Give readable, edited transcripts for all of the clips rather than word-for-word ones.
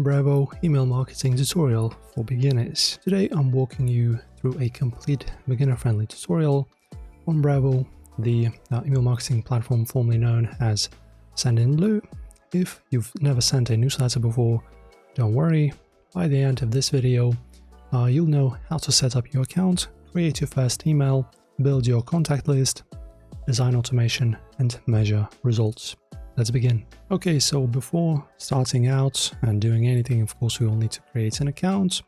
Brevo email marketing tutorial for beginners. Today I'm walking you through a complete beginner-friendly tutorial on Brevo, the email marketing platform formerly known as Sendinblue. If you've never sent a newsletter before, don't worry, by the end of this video you'll know how to set up your account, create your first email, build your contact list, design automation, and measure results. Let's begin. Okay, so before starting out and doing anything, of course, we will need to create an account.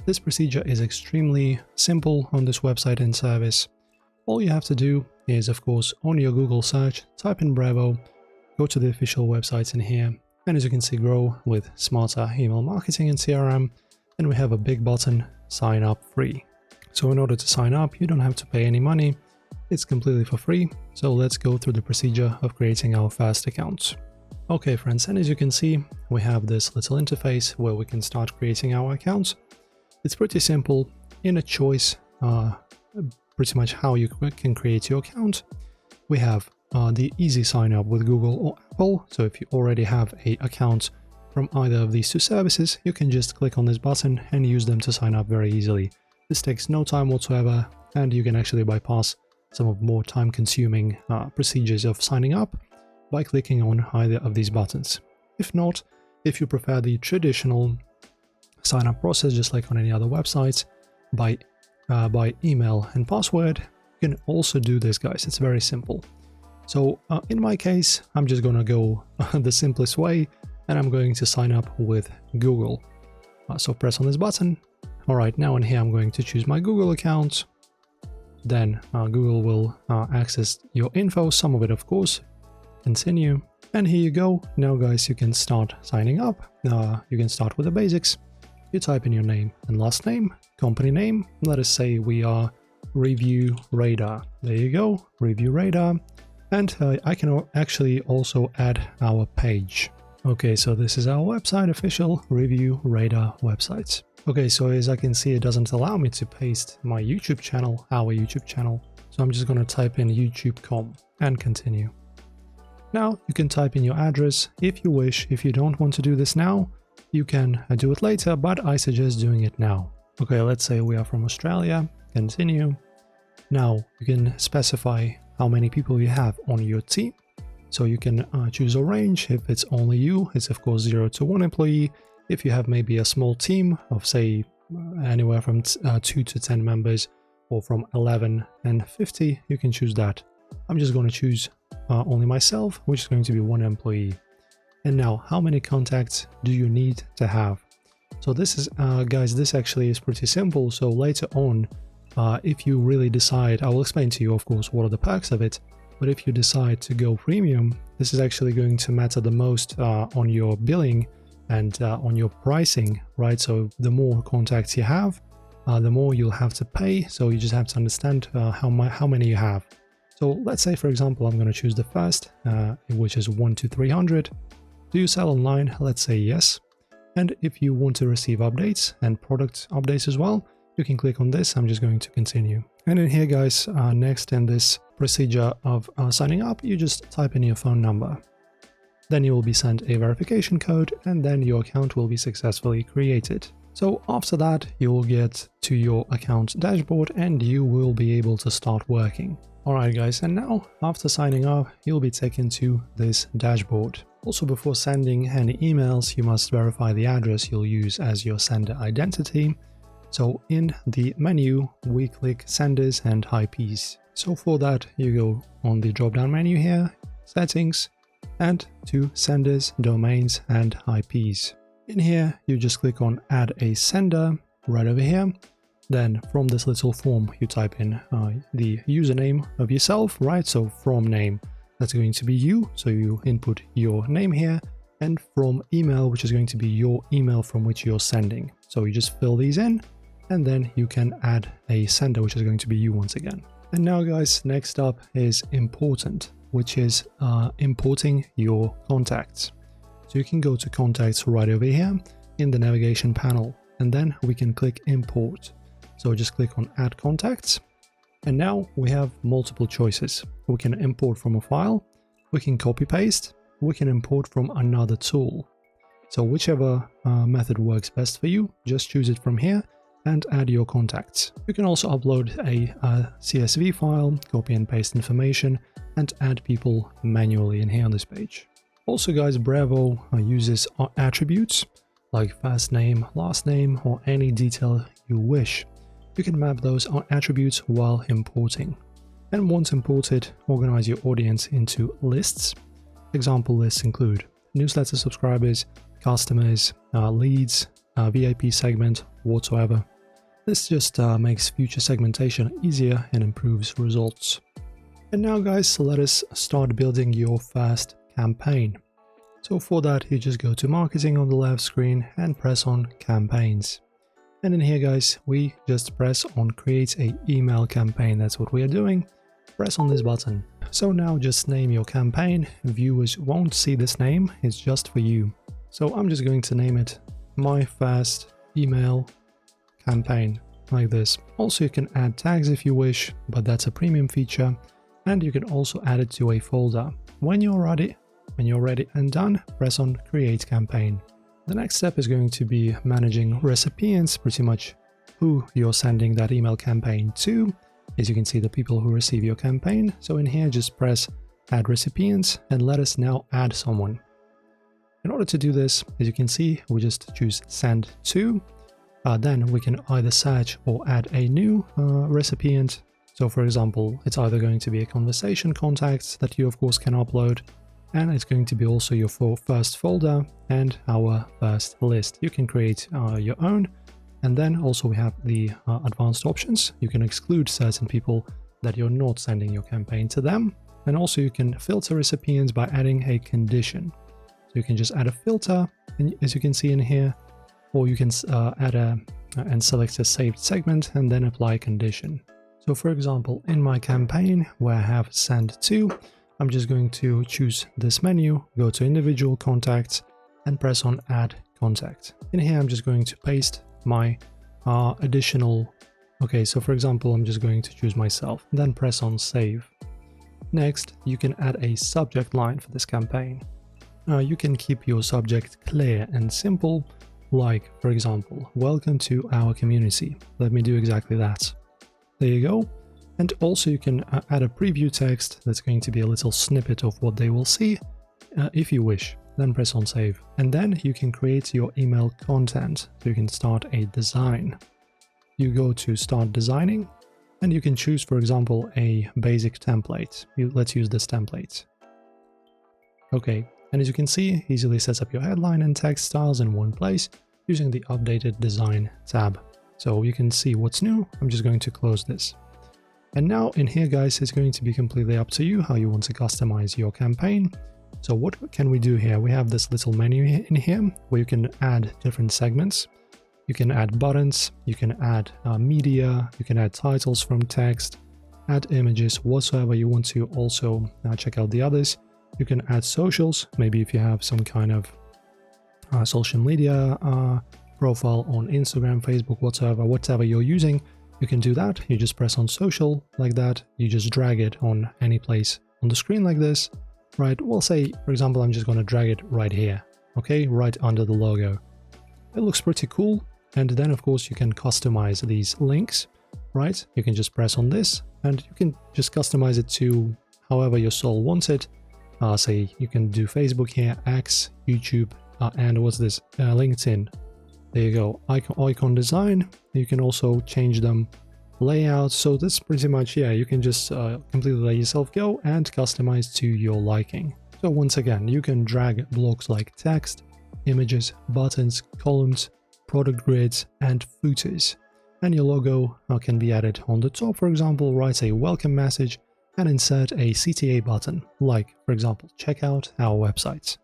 This procedure is extremely simple on this website and service. All you have to do is, of course, on your Google search, type in Brevo, go to the official websites in here, and as you can see, grow with smarter email marketing and CRM. And we have a big button, sign up free. So in order to sign up, you don't have to pay any money. It's completely for free. So let's go through the procedure of creating our first account. Okay, friends, and as you can see, we have this little interface where we can start creating our account. It's pretty simple. In a choice, pretty much how you can create your account. We have the easy sign up with Google or Apple. So if you already have an account from either of these two services, you can just click on this button and use them to sign up very easily. This takes no time whatsoever, and you can actually bypass some of more time-consuming procedures of signing up by clicking on either of these buttons. If not, if you prefer the traditional sign-up process, just like on any other websites, by email and password, you can also do this, guys. It's very simple. So in my case, I'm just gonna go the simplest way, and I'm going to sign up with Google. So press on this button. All right, now in here, I'm going to choose my Google account. Then Google will access your info, some of it, of course. Continue. And here you go. Now, guys, you can start signing up. You can start with the basics. You type in your name and last name, company name. Let us say we are Review Radar. There you go, Review Radar. And I can actually also add our page. Okay, so this is our website, official Review Radar website. Okay, so as I can see, it doesn't allow me to paste my YouTube channel, our YouTube channel. So I'm just going to type in youtube.com and continue. Now you can type in your address if you wish. If you don't want to do this now, you can do it later, but I suggest doing it now. Okay, let's say we are from Australia. Continue. Now you can specify how many people you have on your team. So you can choose a range. If it's only you, it's of course 0 to 1 employee. If you have maybe a small team of, say, anywhere from 2 to 10 members, or from 11 and 50, you can choose that. I'm just going to choose only myself, which is going to be 1 employee. And now, how many contacts do you need to have? So this is, guys, this actually is pretty simple. So later on, if you really decide, I will explain to you, of course, what are the perks of it. But if you decide to go premium, this is actually going to matter the most on your billing and on your pricing, right? So the more contacts you have, the more you'll have to pay. So you just have to understand how many you have. So let's say, for example, I'm going to choose the first, which is 1 to 300. Do you sell online? Let's say yes. And if you want to receive updates and product updates as well, you can click on this. I'm just going to continue. And in here, guys, next in this procedure of signing up, you just type in your phone number. Then you will be sent a verification code, and then your account will be successfully created. So after that, you will get to your account dashboard and you will be able to start working. Alright, guys, and now after signing up, you'll be taken to this dashboard. Also, before sending any emails, you must verify the address you'll use as your sender identity. So in the menu, we click senders and IPs. So for that, you go on the drop-down menu here, settings, and to senders, domains, and IPs. In here, you just click on add a sender right over here. Then from this little form, you type in the username of yourself, right? So from name, that's going to be you. So you input your name here, and from email, which is going to be your email from which you're sending. So you just fill these in, and then you can add a sender, which is going to be you once again. And now, guys, next up is important, which is importing your contacts. So you can go to contacts right over here in the navigation panel, and then we can click import. So just click on add contacts. And now we have multiple choices. We can import from a file, we can copy paste, we can import from another tool. So whichever method works best for you, just choose it from here and add your contacts. You can also upload a CSV file, copy and paste information, and add people manually in here on this page. Also guys, Brevo uses attributes like first name, last name, or any detail you wish. You can map those attributes while importing. And once imported, organize your audience into lists. Example lists include newsletter subscribers, customers, leads, VIP segment, whatsoever. This just makes future segmentation easier and improves results. And now guys, so let us start building your first campaign. So for that, you just go to marketing on the left screen and press on campaigns. And in here guys, we just press on create a email campaign. That's what we are doing. Press on this button. So now just name your campaign. Viewers won't see this name, it's just for you. So I'm just going to name it my first email campaign, like this. Also you can add tags if you wish, but that's a premium feature, and you can also add it to a folder. When you're ready and done, press on create campaign. The next step is going to be managing recipients, pretty much who you're sending that email campaign to. As you can see, the people who receive your campaign. So in here, just press add recipients and let us now add someone. In order to do this, as you can see, we just choose send to. Then we can either search or add a new recipient. So for example, it's either going to be a conversation contact that you of course can upload, and it's going to be also your first folder and our first list. You can create your own. And then also we have the advanced options. You can exclude certain people that you're not sending your campaign to them. And also you can filter recipients by adding a condition. So you can just add a filter, and as you can see in here, or you can add and select a saved segment and then apply a condition. So for example, in my campaign where I have send to, I'm just going to choose this menu, go to individual contacts and press on add contact. In here, I'm just going to paste my additional. Okay, so for example, I'm just going to choose myself, then press on save. Next, you can add a subject line for this campaign. You can keep your subject clear and simple, like for example, welcome to our community. Let me do exactly that. There you go. And also you can add a preview text that's going to be a little snippet of what they will see if you wish. Then press on save. And then you can create your email content. So you can start a design. You go to start designing and you can choose, for example, a basic template. Let's use this template. Okay, and as you can see, easily sets up your headline and text styles in one place using the updated design tab. So you can see what's new. I'm just going to close this. And now in here, guys, it's going to be completely up to you how you want to customize your campaign. So what can we do here? We have this little menu in here where you can add different segments. You can add buttons, you can add media, you can add titles from text, add images, whatsoever you want to. Also check out the others. You can add socials, maybe if you have some kind of social media profile on Instagram, Facebook, whatever you're using, you can do that. You just press on social like that. You just drag it on any place on the screen like this. Right, we'll say, for example, I'm just going to drag it right here, okay, right under the logo. It looks pretty cool. And then, of course, you can customize these links, right? You can just press on this and you can just customize it to however your soul wants it. Say you can do Facebook here, X, YouTube, and what's this? LinkedIn. There you go, icon design. You can also change them. Layout. So this pretty much, yeah, you can just completely let yourself go and customize to your liking. So once again, you can drag blocks like text, images, buttons, columns, product grids, and footers. And your logo can be added on the top, for example, write a welcome message and insert a CTA button, like, for example, check out our website.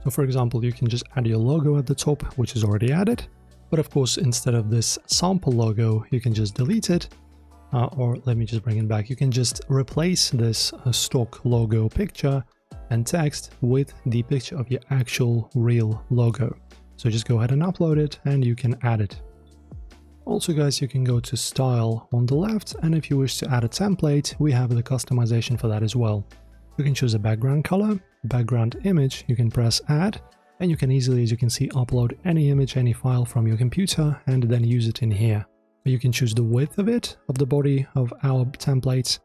So for example, you can just add your logo at the top, which is already added. But of course, instead of this sample logo, you can just delete it, or let me just bring it back. You can just replace this stock logo picture and text with the picture of your actual real logo. So just go ahead and upload it and you can add it. Also guys, you can go to style on the left, and if you wish to add a template, we have the customization for that as well. You can choose a background color, background image, you can press add, And you can easily, as you can see, upload any image, any file from your computer and then use it in here. You can choose the width of it, of the body of our templates,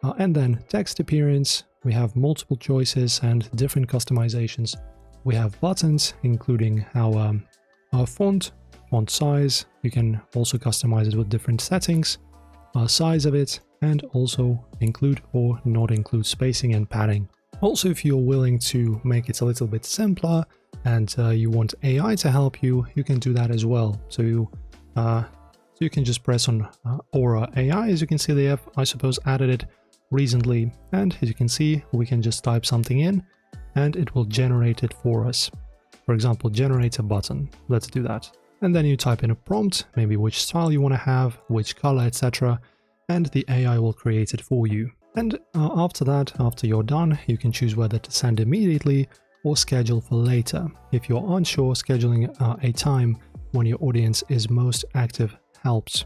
and then text appearance. We have multiple choices and different customizations. We have buttons, including our font size. You can also customize it with different settings, size of it, and also include or not include spacing and padding. Also, if you're willing to make it a little bit simpler and you want AI to help you, you can do that as well. So you can just press on Aura AI. As you can see, they have, I suppose, added it recently. And as you can see, we can just type something in and it will generate it for us. For example, generate a button. Let's do that. And then you type in a prompt, maybe which style you want to have, which color, etc. And the AI will create it for you. And after that, after you're done, you can choose whether to send immediately or schedule for later. If you're unsure, scheduling a time when your audience is most active helps.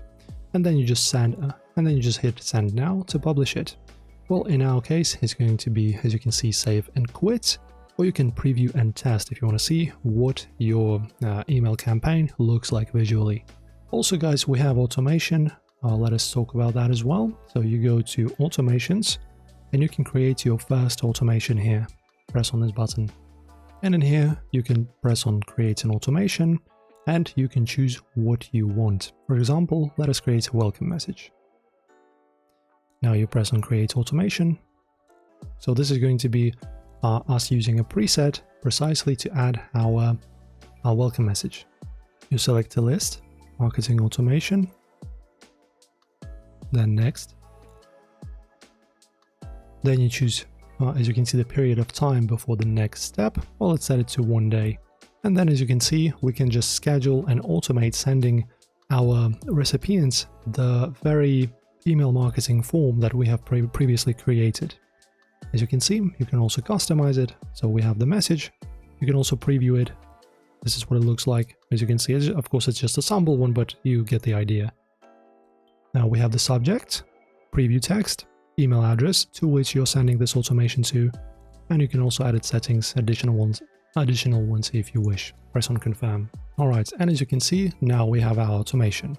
And then you just send, and then you just hit send now to publish it. Well, in our case, it's going to be, as you can see, save and quit, or you can preview and test if you want to see what your email campaign looks like visually. Also, guys, we have automation. Let us talk about that as well. So you go to automations and you can create your first automation here. Press on this button. And in here, you can press on create an automation and you can choose what you want. For example, let us create a welcome message. Now you press on create automation. So this is going to be us using a preset precisely to add our welcome message. You select the list, marketing automation, then next. Then you choose, as you can see, the period of time before the next step. Well, let's set it to 1 day. And then as you can see, we can just schedule and automate sending our recipients the very email marketing form that we have previously created. As you can see, you can also customize it. So we have the message. You can also preview it. This is what it looks like. As you can see, of course, it's just a sample one, but you get the idea. Now we have the subject, preview text, email address to which you're sending this automation to, and you can also edit settings, additional ones if you wish. Press on confirm. All right, and as you can see, now we have our automation.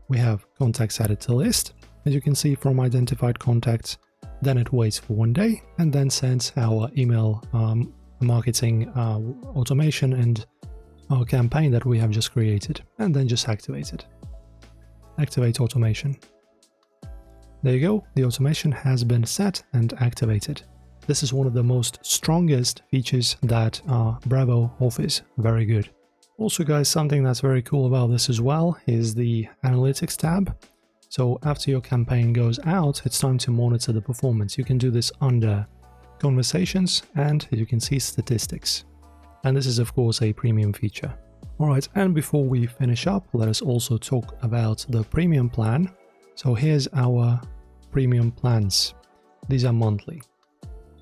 We have contacts added to list, as you can see from identified contacts. Then it waits for 1 day and then sends our email marketing automation and our campaign that we have just created, and then just activate it. Activate automation. There you go, the automation has been set and activated. This is one of the most strongest features that Brevo offers. Very good. Also, guys, something that's very cool about this as well is the analytics tab. So after your campaign goes out, it's time to monitor the performance. You can do this under conversations and, as you can see, statistics. And this is, of course, a premium feature. All right, and before we finish up, let us also talk about the premium plan. So here's our premium plans. These are monthly.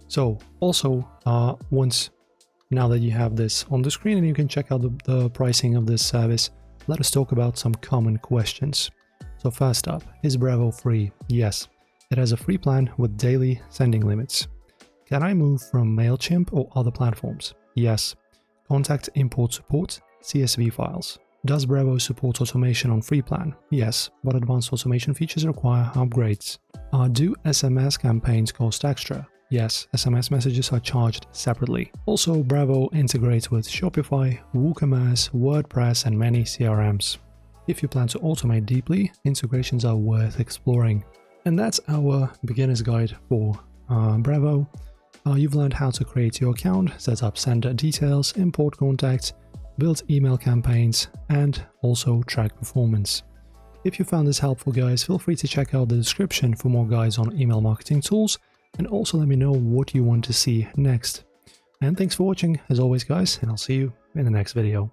So also, now that you have this on the screen and you can check out the pricing of this service, let us talk about some common questions. So first up, is Brevo free? Yes, it has a free plan with daily sending limits. Can I move from MailChimp or other platforms? Yes. Contact import support, CSV files. Does Brevo support automation on free plan? Yes, but advanced automation features require upgrades. Do SMS campaigns cost extra? Yes, SMS messages are charged separately. Also, Brevo integrates with Shopify, WooCommerce, WordPress, and many CRMs. If you plan to automate deeply, integrations are worth exploring. And that's our beginner's guide for Brevo. You've learned how to create your account, set up sender details, import contacts, build email campaigns, and also track performance. If you found this helpful, guys, feel free to check out the description for more guides on email marketing tools, and also let me know what you want to see next. And thanks for watching, as always, guys, and I'll see you in the next video.